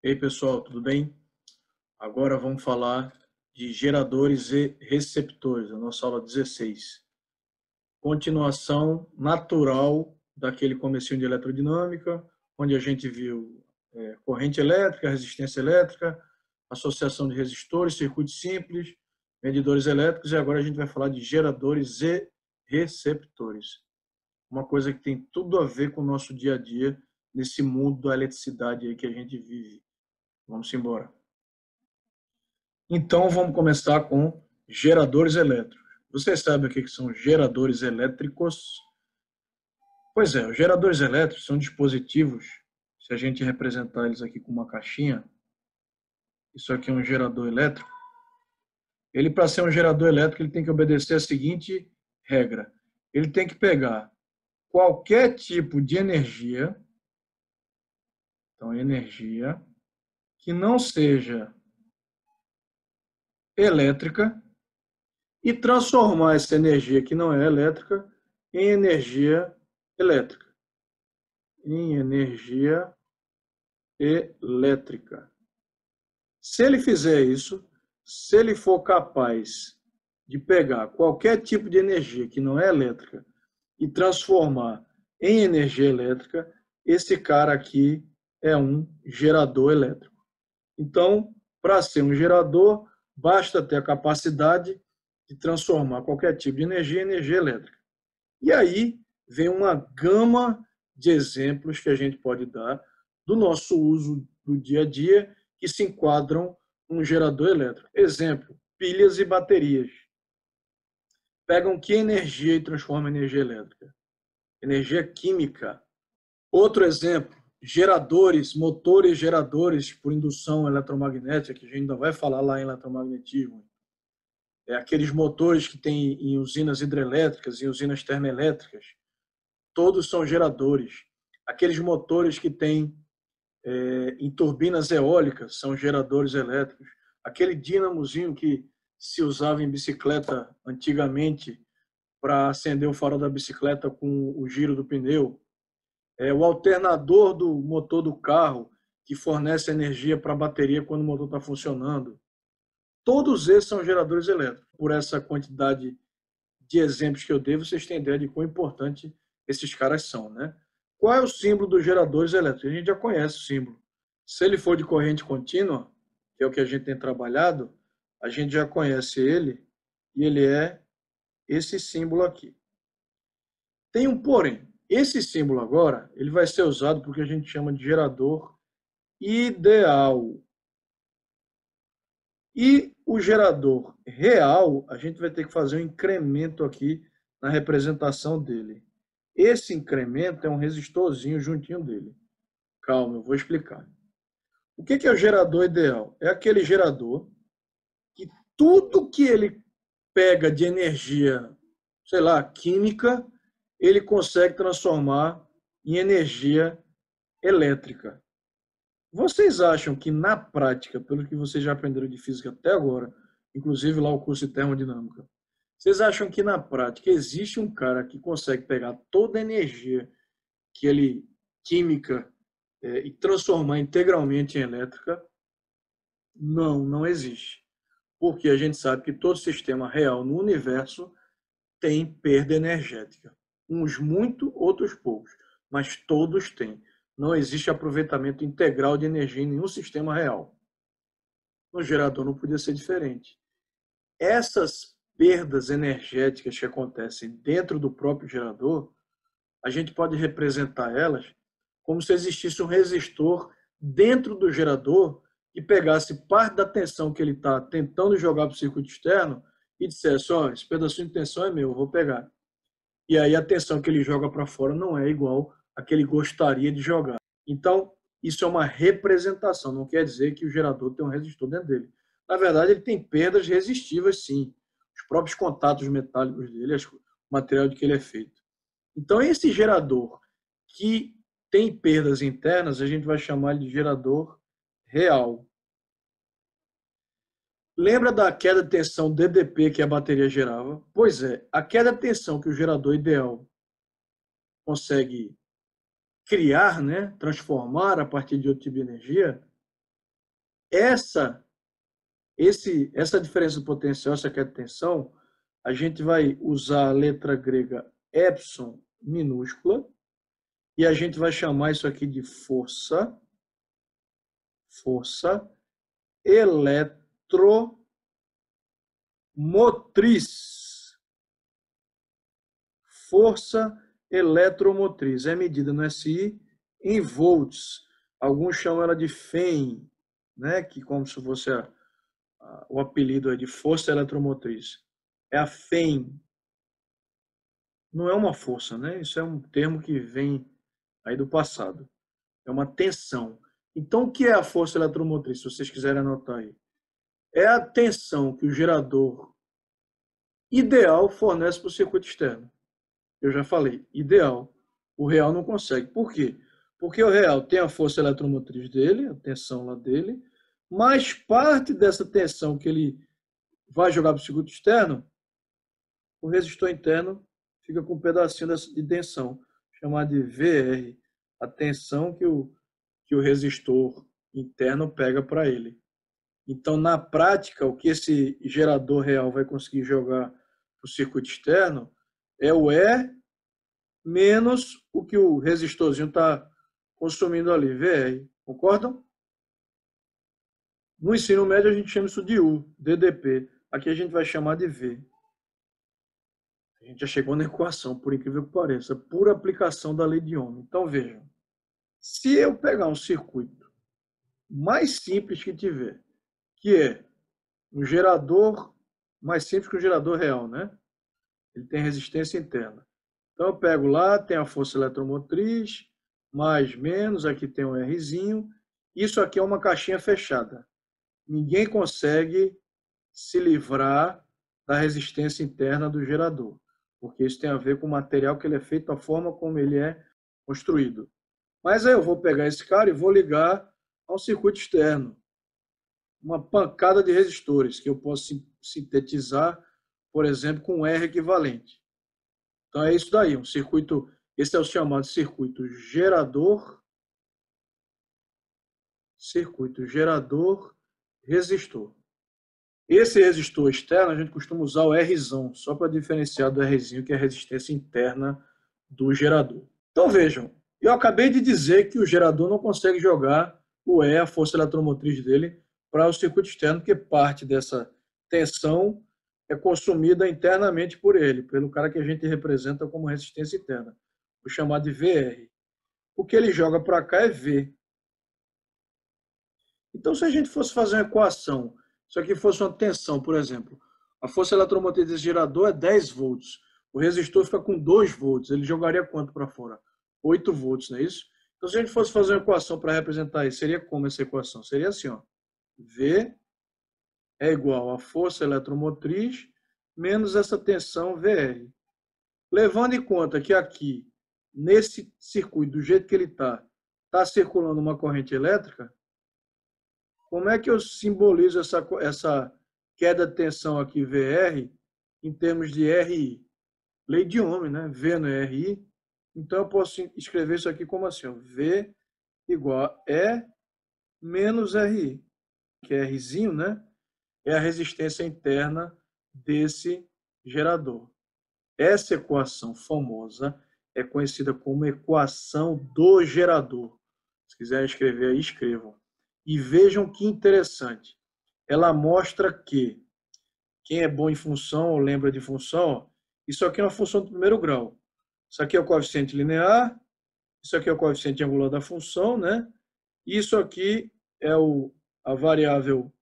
Ei, pessoal, tudo bem? Agora vamos falar de geradores e receptores, a nossa aula 16. Continuação natural daquele comecinho de eletrodinâmica, onde a gente viu corrente elétrica, resistência elétrica, associação de resistores, circuitos simples, medidores elétricos, e agora a gente vai falar de geradores e receptores. Uma coisa que tem tudo a ver com o nosso dia a dia, nesse mundo da eletricidade aí que a gente vive. Vamos embora. Então, vamos começar com geradores elétricos. Você sabe o que são geradores elétricos? Pois é, os geradores elétricos são dispositivos, se a gente representar eles aqui com uma caixinha, isso aqui é um gerador elétrico, ele, para ser um gerador elétrico, ele tem que obedecer a seguinte regra. Ele tem que pegar qualquer tipo de energia, então energia, que não seja elétrica, e transformar essa energia que não é elétrica em energia elétrica. Em energia elétrica. Se ele fizer isso, se ele for capaz de pegar qualquer tipo de energia que não é elétrica e transformar em energia elétrica, esse cara aqui é um gerador elétrico. Então, para ser um gerador, basta ter a capacidade de transformar qualquer tipo de energia em energia elétrica. E aí vem uma gama de exemplos que a gente pode dar do nosso uso do dia a dia que se enquadram num gerador elétrico. Exemplo, pilhas e baterias. Pegam que energia e transformam em energia elétrica? Energia química. Outro exemplo, geradores, motores geradores por indução eletromagnética, que a gente ainda vai falar lá em eletromagnetismo. Aqueles motores que tem em usinas hidrelétricas, em usinas termoelétricas, todos são geradores. Aqueles motores que tem em turbinas eólicas são geradores elétricos. Aquele dinamozinho que se usava em bicicleta antigamente para acender o farol da bicicleta com o giro do pneu. O alternador do motor do carro que fornece energia para a bateria quando o motor está funcionando. Todos esses são geradores elétricos. Por essa quantidade de exemplos que eu dei, vocês têm ideia de quão importante esses caras são, né? Qual é o símbolo dos geradores elétricos? A gente já conhece o símbolo. Se ele for de corrente contínua, que é o que a gente tem trabalhado, a gente já conhece ele, e ele é esse símbolo aqui. Tem um porém. Esse símbolo agora, ele vai ser usado porque a gente chama de gerador ideal. E o gerador real, a gente vai ter que fazer um incremento aqui na representação dele. Esse incremento é um resistorzinho juntinho dele. Calma, eu vou explicar. O que é o gerador ideal? É aquele gerador que tudo que ele pega de energia, sei lá, química, ele consegue transformar em energia elétrica. Vocês acham que, na prática, pelo que vocês já aprenderam de física até agora, inclusive lá o curso de termodinâmica, vocês acham que, na prática, existe um cara que consegue pegar toda a energia que ele, química, e transformar integralmente em elétrica? Não, não existe. Porque a gente sabe que todo sistema real no universo tem perda energética. Uns muito, outros poucos, mas todos têm. Não existe aproveitamento integral de energia em nenhum sistema real. No gerador não podia ser diferente. Essas perdas energéticas que acontecem dentro do próprio gerador, a gente pode representar elas como se existisse um resistor dentro do gerador que pegasse parte da tensão que ele está tentando jogar para o circuito externo e dissesse, ó, esse pedacinho de tensão é meu, eu vou pegar. E aí a tensão que ele joga para fora não é igual a que ele gostaria de jogar. Então, isso é uma representação, não quer dizer que o gerador tem um resistor dentro dele. Na verdade, ele tem perdas resistivas, sim. Os próprios contatos metálicos dele, o material de que ele é feito. Então, esse gerador que tem perdas internas, a gente vai chamar de gerador real. Lembra da queda de tensão DDP que a bateria gerava? Pois é, a queda de tensão que o gerador ideal consegue criar, né, transformar a partir de outro tipo de energia, Essa diferença potencial, essa queda de tensão, a gente vai usar a letra grega epsilon minúscula e a gente vai chamar isso aqui de força eletromotriz. Força eletromotriz. É medida no SI em volts. Alguns chamam ela de FEM, né? Que como se fosse o apelido de força eletromotriz. É a FEM. Não é uma força, né? Isso é um termo que vem aí do passado. É uma tensão. Então, o que é a força eletromotriz, se vocês quiserem anotar aí? É a tensão que o gerador ideal fornece para o circuito externo. Eu já falei, ideal. O real não consegue. Por quê? Porque o real tem a força eletromotriz dele, a tensão lá dele, mas parte dessa tensão que ele vai jogar para o circuito externo, o resistor interno fica com um pedacinho de tensão, chamado de VR, a tensão que o resistor interno pega para ele. Então, na prática, o que esse gerador real vai conseguir jogar para o circuito externo é o E menos o que o resistorzinho está consumindo ali, VR. Concordam? No ensino médio, a gente chama isso de U, DDP. Aqui a gente vai chamar de V. A gente já chegou na equação, por incrível que pareça, pura aplicação da lei de Ohm. Então, vejam, se eu pegar um circuito mais simples que tiver, que é um gerador mais simples que um gerador real, né? Ele tem resistência interna. Então, eu pego lá, tem a força eletromotriz, mais, menos, aqui tem um Rzinho. Isso aqui é uma caixinha fechada. Ninguém consegue se livrar da resistência interna do gerador, porque isso tem a ver com o material que ele é feito, a forma como ele é construído. Mas aí eu vou pegar esse cara e vou ligar a um circuito externo, uma pancada de resistores que eu posso sintetizar, por exemplo, com um R equivalente. Então é isso daí, um circuito, esse é o chamado circuito gerador, resistor. Esse resistor externo, a gente costuma usar o Rzão, só para diferenciar do Rzinho, que é a resistência interna do gerador. Então vejam, eu acabei de dizer que o gerador não consegue jogar o E, a força eletromotriz dele, para o circuito externo, porque parte dessa tensão é consumida internamente por ele, pelo cara que a gente representa como resistência interna, o chamado de VR. O que ele joga para cá é V. Então, se a gente fosse fazer uma equação, se aqui fosse uma tensão, por exemplo, a força eletromotriz desse gerador é 10 volts, o resistor fica com 2 volts, ele jogaria quanto para fora? 8 volts, não é isso? Então, se a gente fosse fazer uma equação para representar isso, seria como essa equação? Seria assim, ó, V é igual a força eletromotriz menos essa tensão VR. Levando em conta que aqui, nesse circuito, do jeito que ele está circulando uma corrente elétrica, como é que eu simbolizo essa queda de tensão aqui, VR, em termos de RI? Lei de Ohm, né? V no RI. Então, eu posso escrever isso aqui como assim, ó, V igual a E menos RI, que é Rzinho, né? É a resistência interna desse gerador. Essa equação famosa é conhecida como equação do gerador. Se quiserem escrever aí, escrevam. E vejam que interessante. Ela mostra que quem é bom em função ou lembra de função, ó, isso aqui é uma função do primeiro grau. Isso aqui é o coeficiente linear, isso aqui é o coeficiente angular da função, né? Isso aqui é a variável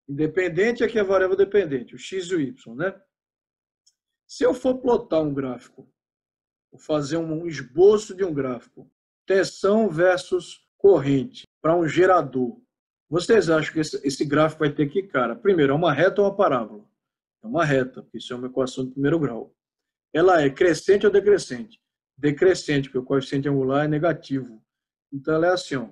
independente e aqui é a variável dependente, o x e o y, né? Se eu for plotar um gráfico, vou fazer um esboço de um gráfico, tensão versus corrente para um gerador. Vocês acham que esse gráfico vai ter que, cara? Primeiro, é uma reta ou uma parábola? É uma reta, porque isso é uma equação de primeiro grau. Ela é crescente ou decrescente? Decrescente, porque o coeficiente angular é negativo. Então, ela é assim, ó.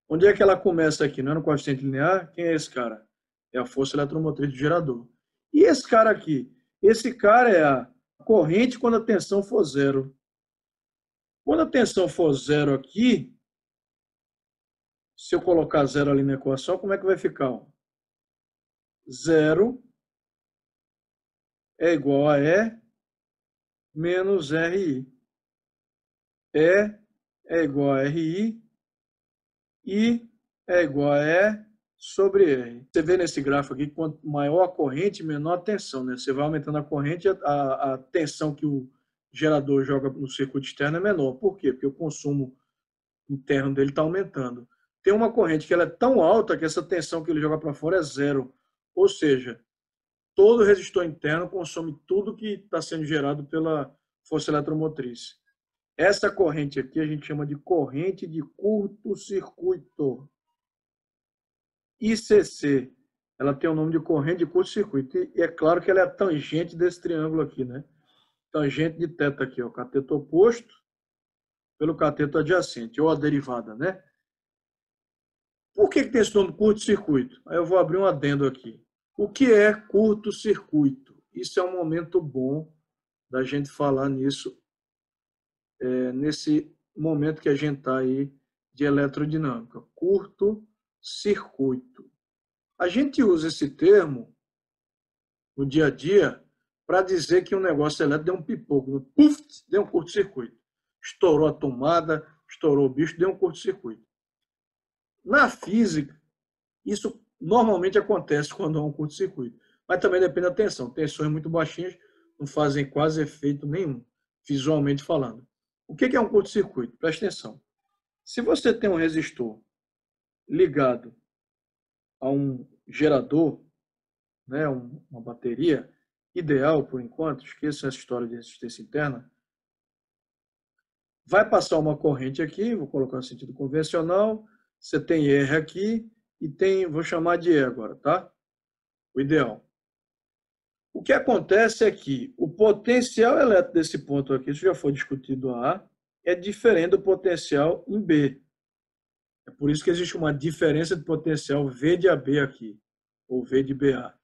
Onde é que ela começa aqui? Não é no coeficiente linear? Quem é esse cara? É a força eletromotriz do gerador. E esse cara aqui? Esse cara é a corrente quando a tensão for zero. Quando a tensão for zero aqui, Se eu colocar zero ali na equação, como é que vai ficar? Zero é igual a E menos RI. E é igual a RI, I é igual a E sobre R. Você vê nesse gráfico aqui, quanto maior a corrente, menor a tensão, né? Você vai aumentando a corrente, a tensão que o gerador joga no circuito externo é menor. Por quê? Porque o consumo interno dele está aumentando. Tem uma corrente que ela é tão alta que essa tensão que ele joga para fora é zero. Ou seja, todo resistor interno consome tudo que está sendo gerado pela força eletromotriz. Essa corrente aqui a gente chama de corrente de curto-circuito. ICC. Ela tem o nome de corrente de curto-circuito. E é claro que ela é a tangente desse triângulo aqui, né? Tangente de θ aqui, ó. Cateto oposto pelo cateto adjacente, ou a derivada, né? Por que tem esse nome curto-circuito? Aí eu vou abrir um adendo aqui. O que é curto-circuito? Isso é um momento bom da gente falar nisso, nesse momento que a gente está aí de eletrodinâmica. Curto-circuito. A gente usa esse termo no dia a dia para dizer que um negócio elétrico deu um pipoco, puf, deu um curto-circuito. Estourou a tomada, estourou o bicho, deu um curto-circuito. Na física, isso normalmente acontece quando há um curto-circuito, mas também depende da tensão. Tensões muito baixinhas não fazem quase efeito nenhum, visualmente falando. O que é um curto-circuito? Presta atenção. Se você tem um resistor ligado a um gerador, né, uma bateria, ideal por enquanto, esqueça essa história de resistência interna, vai passar uma corrente aqui, vou colocar no sentido convencional, você tem R aqui e tem, vou chamar de E agora, tá? O ideal. O que acontece é que o potencial elétrico desse ponto aqui, isso já foi discutido A, é diferente do potencial em B. É por isso que existe uma diferença de potencial V de AB aqui, ou V de BA.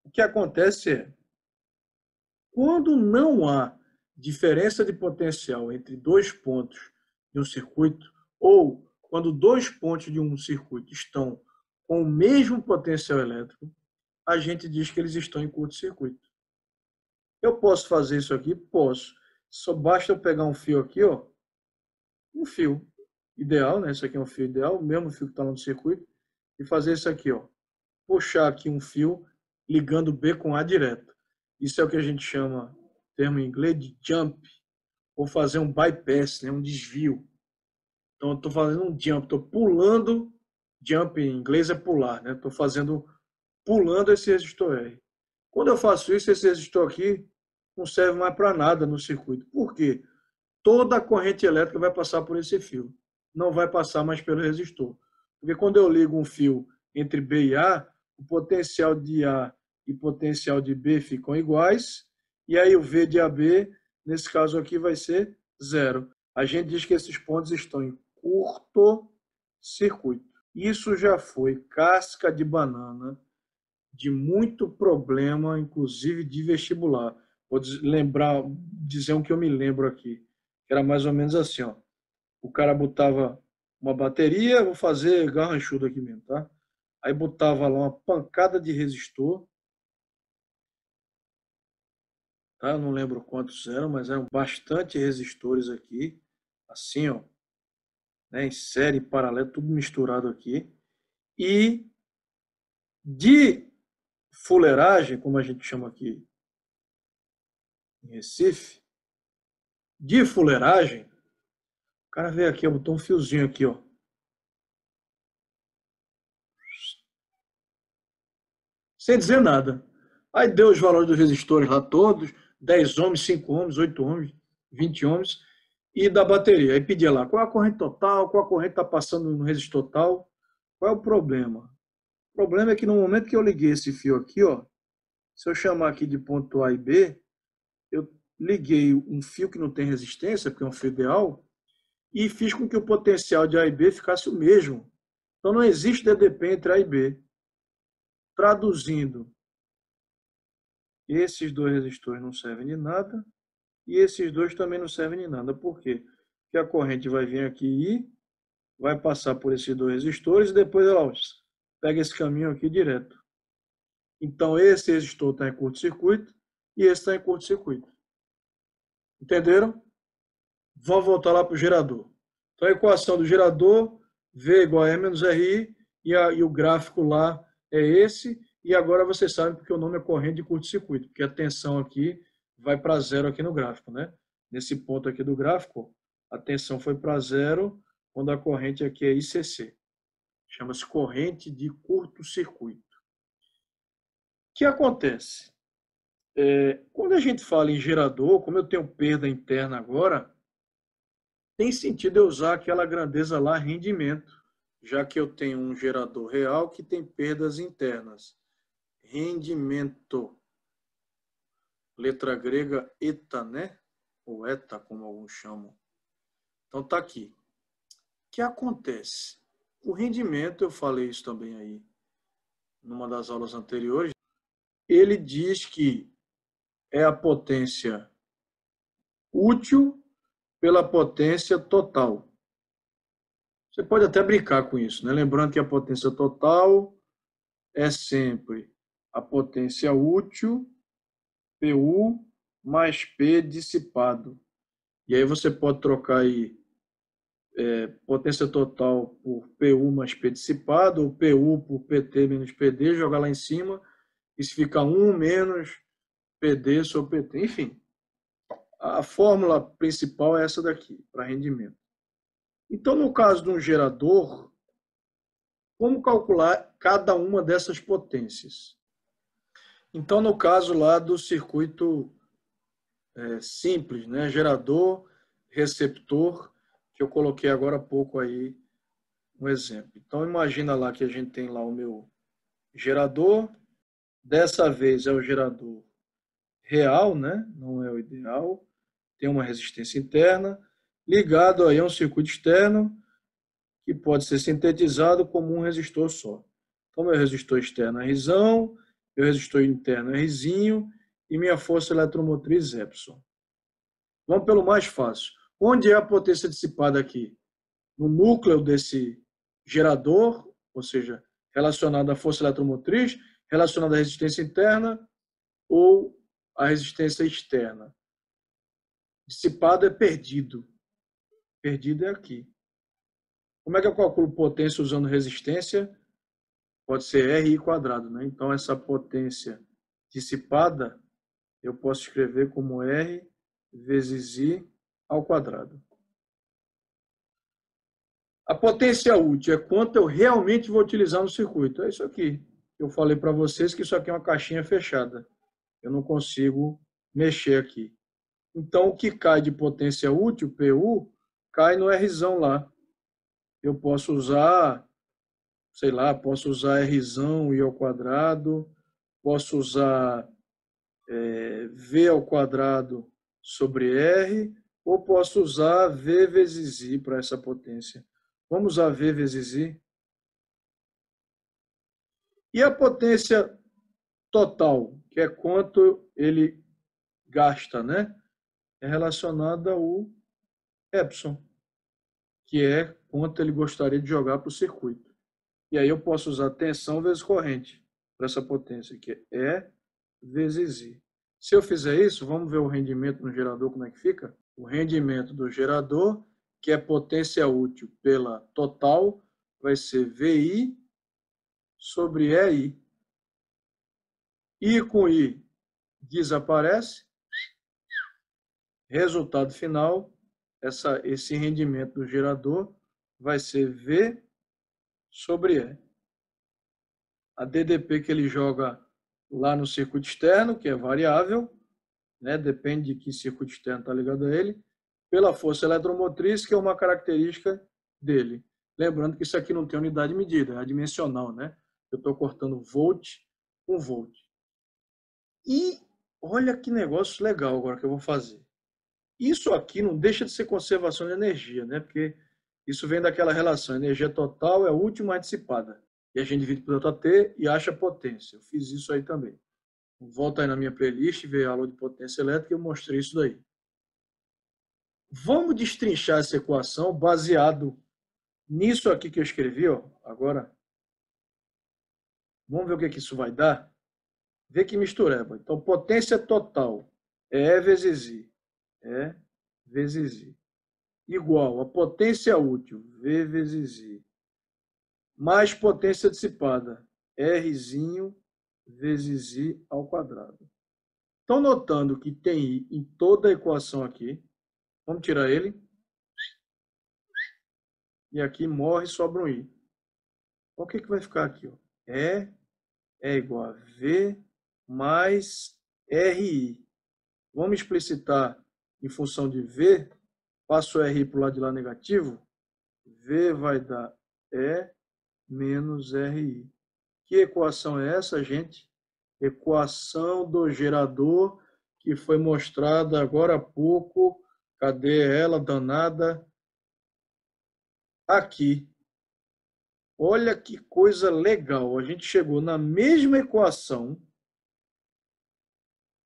O que acontece é, quando não há diferença de potencial entre dois pontos de um circuito, ou quando dois pontos de um circuito estão com o mesmo potencial elétrico, a gente diz que eles estão em curto-circuito. Eu posso fazer isso aqui? Posso. Só basta eu pegar um fio aqui, ó, um fio ideal, né? Isso aqui é um fio ideal, o mesmo fio que está no circuito, e fazer isso aqui, ó. Puxar aqui um fio ligando B com A direto. Isso é o que a gente chama, termo em inglês, de jump, ou fazer um bypass, né? Um desvio. Então, eu estou fazendo um jump, estou pulando, jump em inglês é pular, né? Estou pulando esse resistor R. Quando eu faço isso, esse resistor aqui não serve mais para nada no circuito. Por quê? Toda a corrente elétrica vai passar por esse fio. Não vai passar mais pelo resistor. Porque quando eu ligo um fio entre B e A, o potencial de A e potencial de B ficam iguais, e aí o V de AB, nesse caso aqui, vai ser zero. A gente diz que esses pontos estão em curto-circuito. Isso já foi casca de banana de muito problema, inclusive de vestibular. Vou dizer um que eu me lembro aqui. Era mais ou menos assim, ó. O cara botava uma bateria, vou fazer garranchudo aqui mesmo, tá? Aí botava lá uma pancada de resistor, tá? Eu não lembro quantos eram, mas eram bastante resistores aqui, assim, ó, né? Em série, paralelo, tudo misturado aqui. E de fuleiragem, como a gente chama aqui em Recife, de fuleiragem, o cara veio aqui, botou um fiozinho aqui, ó. Sem dizer nada. Aí deu os valores dos resistores lá todos, 10 ohms, 5 ohms, 8 ohms, 20 ohms, e da bateria. Aí pedia lá, qual é a corrente total, qual a corrente está passando no resistor tal, qual é o problema? O problema é que no momento que eu liguei esse fio aqui, ó, se eu chamar aqui de ponto A e B, eu liguei um fio que não tem resistência, porque é um fio ideal, e fiz com que o potencial de A e B ficasse o mesmo. Então não existe DDP entre A e B. Traduzindo, esses dois resistores não servem de nada e esses dois também não servem de nada. Por quê? Porque a corrente vai vir aqui I vai passar por esses dois resistores e depois ela pega esse caminho aqui direto. Então, esse resistor está em curto-circuito e esse está em curto-circuito. Entenderam? Vamos voltar lá para o gerador. Então, a equação do gerador, V igual a E menos RI, e o gráfico lá é esse. E agora vocês sabem porque o nome é corrente de curto-circuito, porque a tensão aqui vai para zero aqui no gráfico, né? Nesse ponto aqui do gráfico, a tensão foi para zero, quando a corrente aqui é ICC. Chama-se corrente de curto-circuito. O que acontece? Quando a gente fala em gerador, como eu tenho perda interna agora, tem sentido eu usar aquela grandeza lá, rendimento, já que eu tenho um gerador real que tem perdas internas. Rendimento. Letra grega eta, né? Ou eta, como alguns chamam. Então tá aqui. O que acontece? O rendimento, eu falei isso também aí numa das aulas anteriores, ele diz que é a potência útil pela potência total. Você pode até brincar com isso, né? Lembrando que a potência total é sempre a potência útil, PU, mais P dissipado. E aí você pode trocar aí potência total por PU mais P dissipado, ou PU por PT menos PD, jogar lá em cima, isso fica 1 menos PD sobre PT. Enfim, a fórmula principal é essa daqui, para rendimento. Então, no caso de um gerador, como calcular cada uma dessas potências? Então, no caso lá do circuito simples, né? Gerador, receptor, que eu coloquei agora há pouco aí um exemplo. Então, imagina lá que a gente tem lá o meu gerador, dessa vez é o gerador real, né? Não é o ideal, tem uma resistência interna, ligado aí a um circuito externo, que pode ser sintetizado como um resistor só. Então, meu resistor externo é Rzão, meu resistor interno é Rzinho e minha força eletromotriz Epsilon. Vamos pelo mais fácil. Onde é a potência dissipada aqui? No núcleo desse gerador, ou seja, relacionado à força eletromotriz, relacionado à resistência interna ou à resistência externa. Dissipado é perdido. Perdido é aqui. Como é que eu calculo potência usando resistência? Pode ser RI quadrado, né? Então, essa potência dissipada, eu posso escrever como R vezes I ao quadrado. A potência útil é quanto eu realmente vou utilizar no circuito. É isso aqui. Eu falei para vocês que isso aqui é uma caixinha fechada. Eu não consigo mexer aqui. Então, o que cai de potência útil, PU, cai no Rzão lá. Eu posso usar, sei lá, posso usar Rzão I ao quadrado, posso usar V ao quadrado sobre R, ou posso usar V vezes I para essa potência. Vamos usar V vezes I. E a potência total, que é quanto ele gasta, né? É relacionada ao Epsilon, que é quanto ele gostaria de jogar para o circuito. E aí eu posso usar tensão vezes corrente para essa potência, que é E vezes I. Se eu fizer isso, vamos ver o rendimento no gerador, como é que fica? O rendimento do gerador, que é potência útil pela total, vai ser VI sobre EI. I com I desaparece. Resultado final, esse rendimento do gerador vai ser V sobre E. A DDP que ele joga lá no circuito externo, que é variável, né, depende de que circuito externo está ligado a ele, pela força eletromotriz, que é uma característica dele. Lembrando que isso aqui não tem unidade de medida, é adimensional, né? Eu estou cortando volt com volt. E olha que negócio legal agora que eu vou fazer. Isso aqui não deixa de ser conservação de energia, né? Porque isso vem daquela relação, energia total é a última dissipada. E a gente divide por ΔT e acha potência. Eu fiz isso aí também. Volta aí na minha playlist, vê a aula de potência elétrica e eu mostrei isso daí. Vamos destrinchar essa equação baseado Nisso aqui que eu escrevi, ó, agora, vamos ver o que isso vai dar? Vê que mistureba. Então, potência total é E vezes I. É vezes I. Igual a potência útil, V vezes I. Mais potência dissipada, Rzinho vezes I ao quadrado. Estão notando que tem I em toda a equação aqui. Vamos tirar ele. E aqui morre e sobra um I. O que vai ficar aqui? Ó? E é igual a V mais RI. Vamos explicitar em função de V. Passo o RI para o lado de lá negativo. V vai dar E menos RI. Que equação é essa, gente? Equação do gerador que foi mostrada agora há pouco. Cadê ela, danada? Aqui. Olha que coisa legal. A gente chegou na mesma equação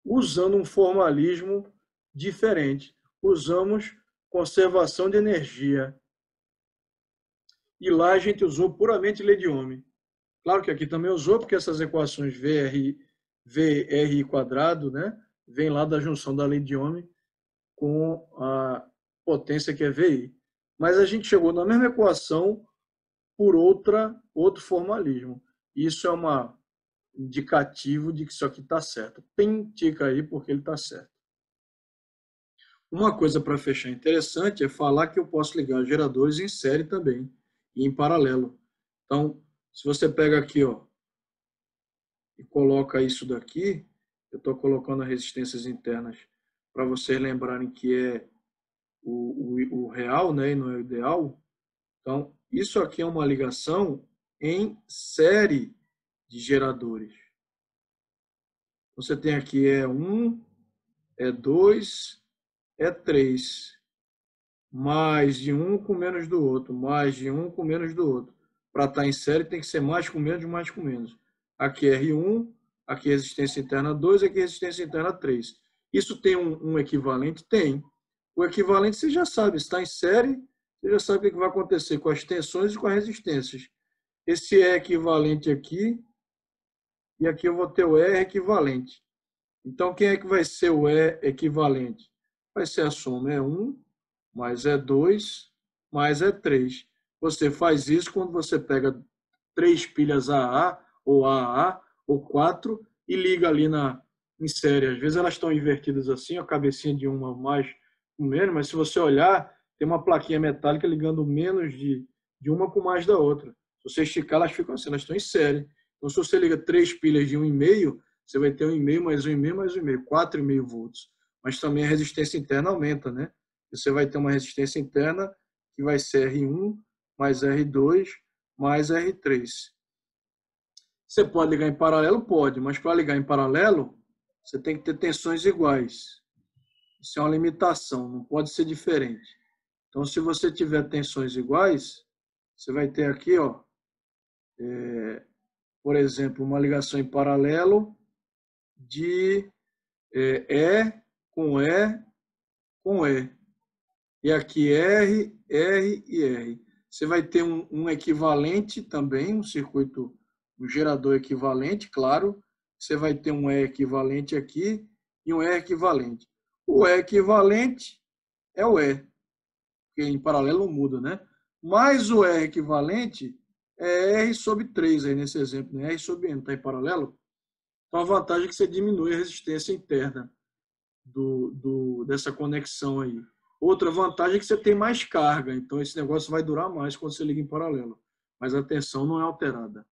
usando um formalismo diferente. Usamos conservação de energia. E lá a gente usou puramente lei de Ohm. Claro que aqui também usou, porque essas equações VRI quadrado, né, vem lá da junção da lei de Ohm com a potência que é VI. Mas a gente chegou na mesma equação por outro formalismo. Isso é um indicativo de que isso aqui está certo. Tica aí porque ele está certo. Uma coisa para fechar interessante é falar que eu posso ligar geradores em série também e em paralelo. Então, se você pega aqui, ó, e coloca isso daqui, eu estou colocando as resistências internas para vocês lembrarem que é o real, né, e não é o ideal. Então, isso aqui é uma ligação em série de geradores. Você tem aqui E1, E2, E3. Mais de um com menos do outro, mais de um com menos do outro. Para estar em série tem que ser mais com menos, mais com menos. Aqui é R1, aqui é resistência interna 2, aqui é resistência interna 3. Isso tem um equivalente? Tem. O equivalente você já sabe, está em série, você já sabe o que vai acontecer com as tensões e com as resistências. Esse é equivalente aqui, e aqui eu vou ter o E equivalente. Então, quem é que vai ser o E equivalente? Vai ser a soma E1 mais E2 mais E3. Você faz isso quando você pega 3 pilhas AA ou 4 e liga ali em série. Às vezes elas estão invertidas assim, a cabecinha de uma mais com menos, mas se você olhar, tem uma plaquinha metálica ligando menos de uma com mais da outra. Se você esticar, elas ficam assim, elas estão em série. Então, se você liga 3 pilhas de 1,5, você vai ter 1,5 mais 1,5 mais 1,5, 4,5 volts. Mas também a resistência interna aumenta, né? Você vai ter uma resistência interna que vai ser R1 mais R2 mais R3. Você pode ligar em paralelo? Pode, mas para ligar em paralelo, você tem que ter tensões iguais. Isso é uma limitação, não pode ser diferente. Então, se você tiver tensões iguais, você vai ter aqui, ó, por exemplo, uma ligação em paralelo de E com E com E. E aqui R, R e R. Você vai ter um equivalente também, um circuito, um gerador equivalente, claro. Você vai ter um E equivalente aqui e um E equivalente. O E equivalente é o E, porque em paralelo não muda, né? Mais o E equivalente é R sobre 3, aí nesse exemplo, né? R sobre N, está em paralelo. Então a vantagem é que você diminui a resistência interna dessa conexão aí. Outra vantagem é que você tem mais carga, então esse negócio vai durar mais quando você liga em paralelo, mas a tensão não é alterada.